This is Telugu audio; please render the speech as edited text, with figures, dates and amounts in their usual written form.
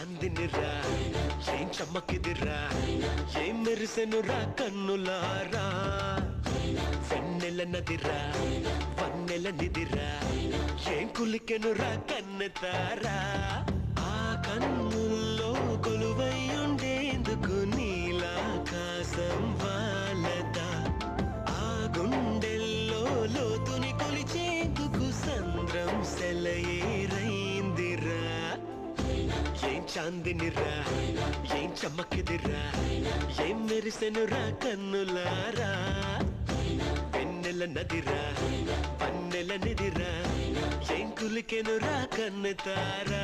చాందినిరా ఏం చమ్మకిదిరా ఏం మెరిసెనురా కన్నులారా వెన్నెల నదిరా వన్నెల నిదిరా ఏం కులికెనురా కన్నెతారా ఆ కన్నుల్లో కొలువై ఉండేందుకు నీలాకాశం వాలదా ఆ గుండెల్లో లోతుని కొలిచేందుకు సంద్రం సెలయేరైందిరా ఏం చాందినిరా ఏం చమ్మకిదిరా ఏం మెరిసెనురా కన్నులారా వెన్నెల నదిరా వన్నెల నిదిరా ఏం కులికెనురా కన్నెతారా